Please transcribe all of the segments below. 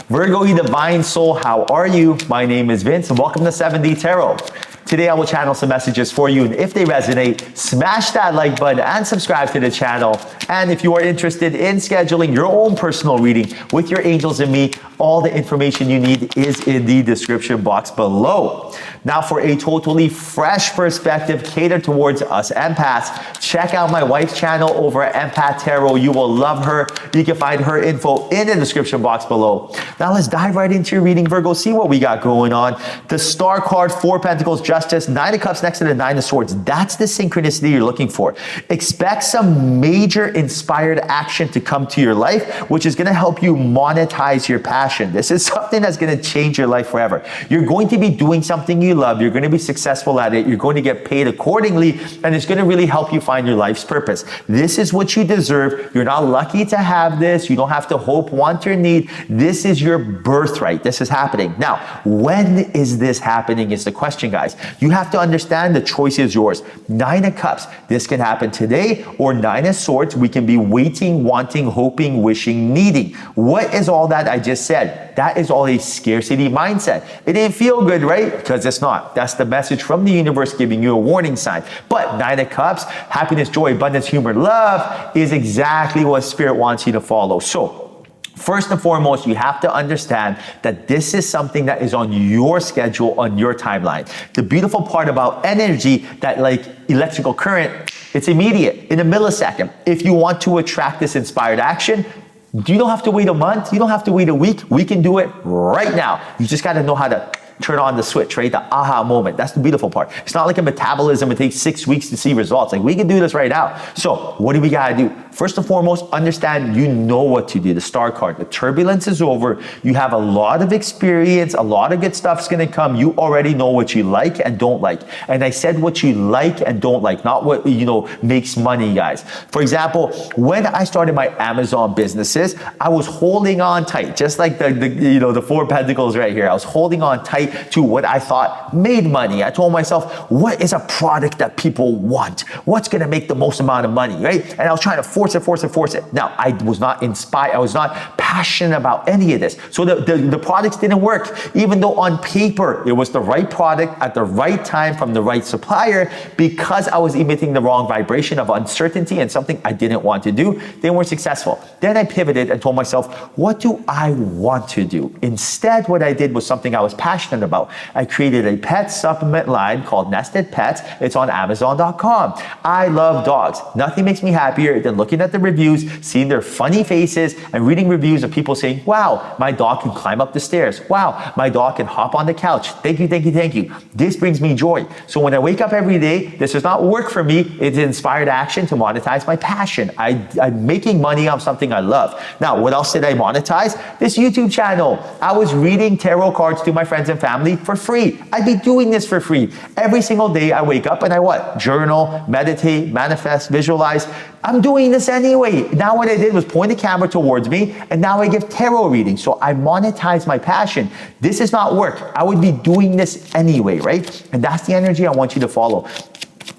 Virgo, ye divine soul, how are you? My name is Vince and welcome to 7D Tarot. Today I will channel some messages for you, and if they resonate, smash that like button and subscribe to the channel. And if you are interested in scheduling your own personal reading with your angels and me, all the information you need is in the description box below. Now, for a totally fresh perspective catered towards us empaths, check out my wife's channel over at Empath Tarot. You will love her. You can find her info in the description box below. Now let's dive right into your reading, Virgo. See what we got going on. The Star card, 4 Pentacles, Justice, 9 of Cups next to the 9 of Swords. That's the synchronicity you're looking for. Expect some major inspired action to come to your life, which is going to help you monetize your passion. This is something that's going to change your life forever. You're going to be doing something you love. You're going to be successful at it. You're going to get paid accordingly, and it's going to really help you find your life's purpose. This is what you deserve. You're not lucky to have this. You don't have to hope, want, or need. This is your birthright. This is happening. Now, when is this happening is the question, guys. You have to understand the choice is yours. 9 of Cups. This can happen today, or 9 of Swords. We can be waiting, wanting, hoping, wishing, needing. What is all that I just said? That is all a scarcity mindset. It didn't feel good, right? Because it's not. That's the message from the universe giving you a warning sign. But 9 of Cups, happiness, joy, abundance, humor, love is exactly what Spirit wants you to follow. So, first and foremost, you have to understand that this is something that is on your schedule, on your timeline. The beautiful part about energy, that like electrical current, it's immediate, in a millisecond. If you want to attract this inspired action, you don't have to wait a month. You don't have to wait a week. We can do it right now. You just got to know how to turn on the switch, right? The aha moment. That's the beautiful part. It's not like a metabolism. It takes 6 weeks to see results. Like, we can do this right now. So what do we got to do? First and foremost, understand you know what to do. The Star card, the turbulence is over. You have a lot of experience. A lot of good stuff's going to come. You already know what you like and don't like. And I said what you like and don't like, not what, makes money, guys. For example, when I started my Amazon businesses, I was holding on tight, just like the 4 Pentacles right here. I was holding on tight to what I thought made money. I told myself, what is a product that people want? What's going to make the most amount of money, right? And I was trying to force it. Now, I was not inspired. I was not passionate about any of this. So the products didn't work, even though on paper, it was the right product at the right time from the right supplier, because I was emitting the wrong vibration of uncertainty and something I didn't want to do. They weren't successful. Then I pivoted and told myself, what do I want to do? Instead, what I did was something I was passionate about. I created a pet supplement line called Nested Pets. It's on Amazon.com. I love dogs. Nothing makes me happier than looking at the reviews, seeing their funny faces, and reading reviews of people saying, wow, my dog can climb up the stairs. Wow, my dog can hop on the couch. Thank you, thank you, thank you. This brings me joy. So when I wake up every day, this does not work for me. It's inspired action to monetize my passion. I'm making money on something I love. Now, what else did I monetize? This YouTube channel. I was reading tarot cards to my friends and family for free. I'd be doing this for free. Every single day I wake up and I what? Journal, meditate, manifest, visualize. I'm doing this anyway. Now what I did was point the camera towards me, and now I give tarot readings. So I monetize my passion. This is not work. I would be doing this anyway, right? And that's the energy I want you to follow.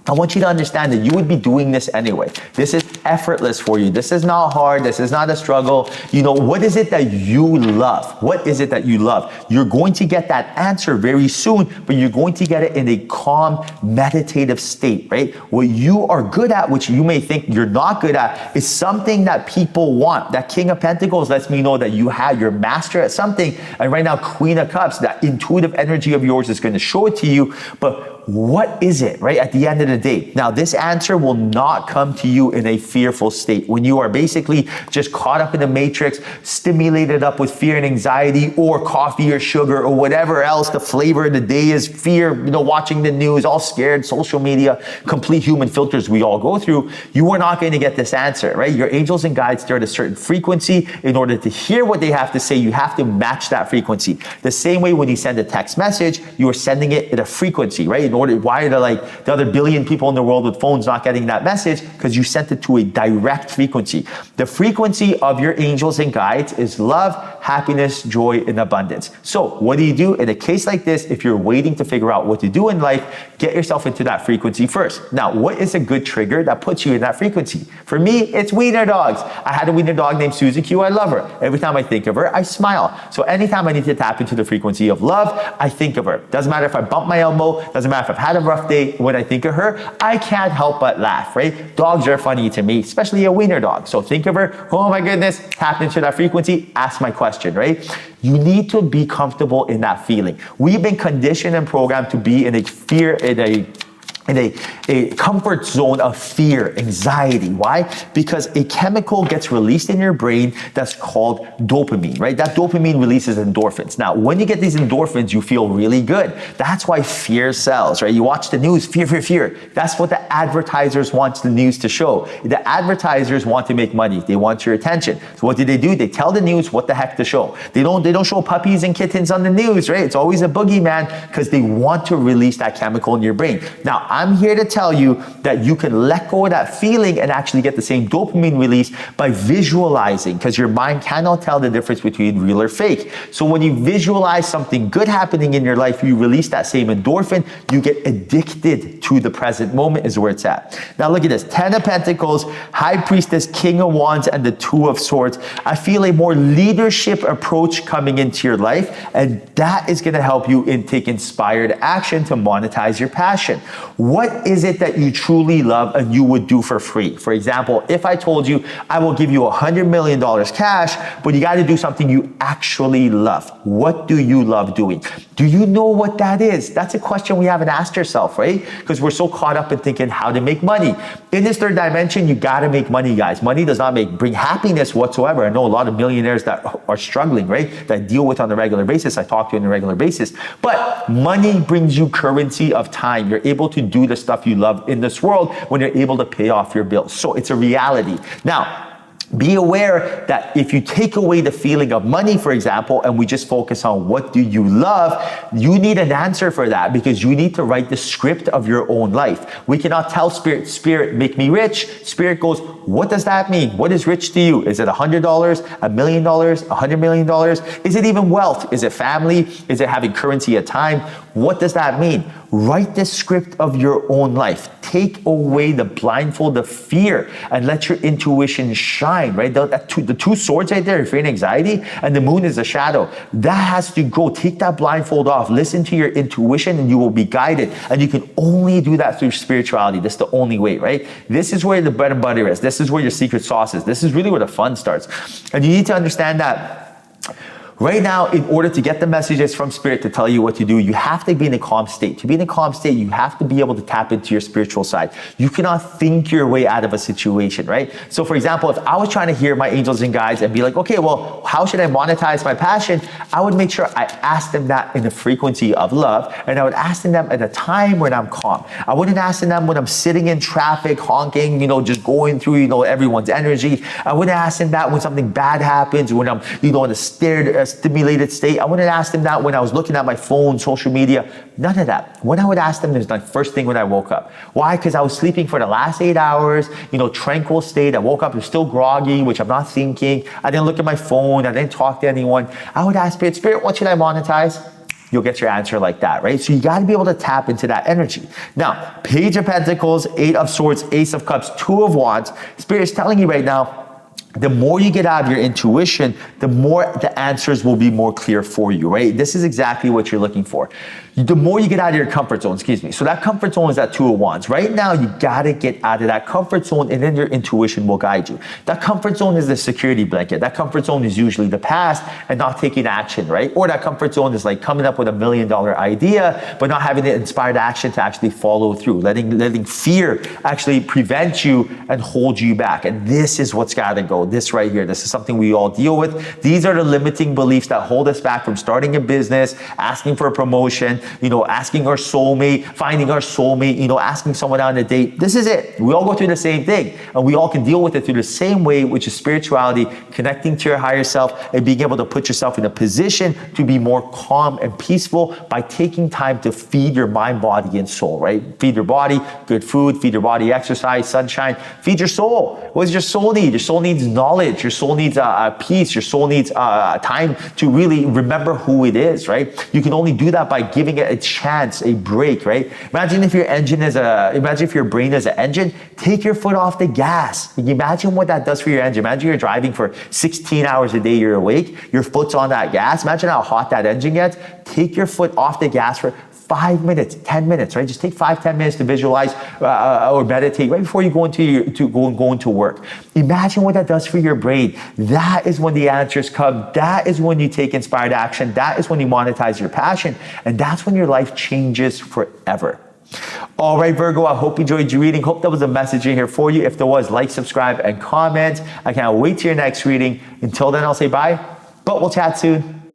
I want you to understand that you would be doing this anyway. This is effortless for you. This is not hard. This is not a struggle. What is it that you love? What is it that you love? You're going to get that answer very soon, but you're going to get it in a calm, meditative state, right? What you are good at, which you may think you're not good at, is something that people want. That King of Pentacles lets me know that you're master at something. And right now, Queen of Cups, that intuitive energy of yours is going to show it to you. But what is it, right? At the end of the day. Now, this answer will not come to you in a fearful state. When you are basically just caught up in the matrix, stimulated up with fear and anxiety, or coffee or sugar or whatever else the flavor of the day is, fear, watching the news, all scared, social media, complete human filters we all go through, you are not going to get this answer, right? Your angels and guides, they're at a certain frequency. In order to hear what they have to say, you have to match that frequency. The same way when you send a text message, you are sending it at a frequency, right? In why are the other billion people in the world with phones not getting that message? Because you sent it to a direct frequency. The frequency of your angels and guides is love, happiness, joy, and abundance. So what do you do in a case like this? If you're waiting to figure out what to do in life, get yourself into that frequency first. Now, what is a good trigger that puts you in that frequency? For me, it's wiener dogs. I had a wiener dog named Susie Q. I love her. Every time I think of her, I smile. So anytime I need to tap into the frequency of love, I think of her. Doesn't matter if I bump my elbow, doesn't matter if I've had a rough day, when I think of her, I can't help but laugh, right? Dogs are funny to me, especially a wiener dog. So think of her, oh my goodness, tap into that frequency, ask my question, right? You need to be comfortable in that feeling. We've been conditioned and programmed to be in a fear, in a comfort zone of fear, anxiety. Why? Because a chemical gets released in your brain that's called dopamine, right? That dopamine releases endorphins. Now, when you get these endorphins, you feel really good. That's why fear sells, right? You watch the news, fear, fear, fear. That's what the advertisers want the news to show. The advertisers want to make money. They want your attention. So what do? They tell the news what the heck to show. They don't show puppies and kittens on the news, right? It's always a boogeyman because they want to release that chemical in your brain. Now, I'm here to tell you that you can let go of that feeling and actually get the same dopamine release by visualizing, because your mind cannot tell the difference between real or fake. So when you visualize something good happening in your life, you release that same endorphin, you get addicted to the present moment is where it's at. Now look at this, 10 of Pentacles, High Priestess, King of Wands, and the 2 of Swords. I feel a more leadership approach coming into your life, and that is going to help you take inspired action to monetize your passion. What is it that you truly love and you would do for free? For example, if I told you, I will give you $100 million cash, but you got to do something you actually love. What do you love doing? Do you know what that is? That's a question we haven't asked ourselves, right? Because we're so caught up in thinking how to make money. In this third dimension, you got to make money, guys. Money does not bring happiness whatsoever. I know a lot of millionaires that are struggling, right? That I deal with on a regular basis. I talk to on a regular basis. But money brings you currency of time. You're able to do the stuff you love in this world when you're able to pay off your bills. So it's a reality. Now, be aware that if you take away the feeling of money, for example, and we just focus on what do you love, you need an answer for that, because you need to write the script of your own life. We cannot tell Spirit, make me rich. Spirit goes, what does that mean? What is rich to you? Is it $100, $1 million, $100 million? Is it even wealth? Is it family? Is it having currency at time? What does that mean? Write the script of your own life. Take away the blindfold of fear and let your intuition shine, right? The 2 swords right there, fear and anxiety, and the moon is a shadow. That has to go. Take that blindfold off. Listen to your intuition and you will be guided. And you can only do that through spirituality. This is the only way, right? This is where the bread and butter is. This is where your secret sauce is. This is really where the fun starts. And you need to understand that right now, in order to get the messages from Spirit to tell you what to do, you have to be in a calm state. To be in a calm state, you have to be able to tap into your spiritual side. You cannot think your way out of a situation, right? So for example, if I was trying to hear my angels and guides and be like, okay, well, how should I monetize my passion? I would make sure I ask them that in the frequency of love, and I would ask them at a time when I'm calm. I wouldn't ask them when I'm sitting in traffic, honking, just going through, everyone's energy. I wouldn't ask them that when something bad happens, when I'm, in a stimulated state. I wouldn't ask them that when I was looking at my phone, social media, none of that. When I would ask them is my first thing when I woke up. Why? Because I was sleeping for the last 8 hours, tranquil state. I woke up, I'm still groggy, which I'm not thinking. I didn't look at my phone. I didn't talk to anyone. I would ask Spirit, what should I monetize? You'll get your answer like that, right? So you got to be able to tap into that energy. Now, Page of Pentacles, 8 of Swords, Ace of Cups, 2 of Wands. Spirit is telling you right now, the more you get out of your intuition, the more the answers will be more clear for you, right? This is exactly what you're looking for. The more you get out of your comfort zone, So that comfort zone is that 2 of Wands. Right now, you gotta get out of that comfort zone, and then your intuition will guide you. That comfort zone is the security blanket. That comfort zone is usually the past and not taking action, right? Or that comfort zone is like coming up with $1 million idea, but not having the inspired action to actually follow through, letting fear actually prevent you and hold you back. And this is what's gotta go. Virgo, this right here. This is something we all deal with. These are the limiting beliefs that hold us back from starting a business, asking for a promotion, asking our soulmate, finding our soulmate, asking someone out on a date. This is it. We all go through the same thing, and we all can deal with it through the same way, which is spirituality, connecting to your higher self, and being able to put yourself in a position to be more calm and peaceful by taking time to feed your mind, body, and soul, right? Feed your body good food, feed your body exercise, sunshine, feed your soul. What does your soul need? Your soul needs knowledge. Your soul needs peace. Your soul needs time to really remember who it is, right? You can only do that by giving it a chance, a break, right? Imagine if your brain is an engine, take your foot off the gas. Imagine what that does for your engine. Imagine you're driving for 16 hours a day, you're awake, your foot's on that gas. Imagine how hot that engine gets. Take your foot off the gas for 5 minutes, 10 minutes, right? Just take 5-10 minutes to visualize or meditate right before you go into work. Imagine what that does for your brain. That is when the answers come. That is when you take inspired action. That is when you monetize your passion. And that's when your life changes forever. All right, Virgo, I hope you enjoyed your reading. Hope that was a message in here for you. If there was, like, subscribe, and comment. I can't wait till your next reading. Until then, I'll say bye, but we'll chat soon.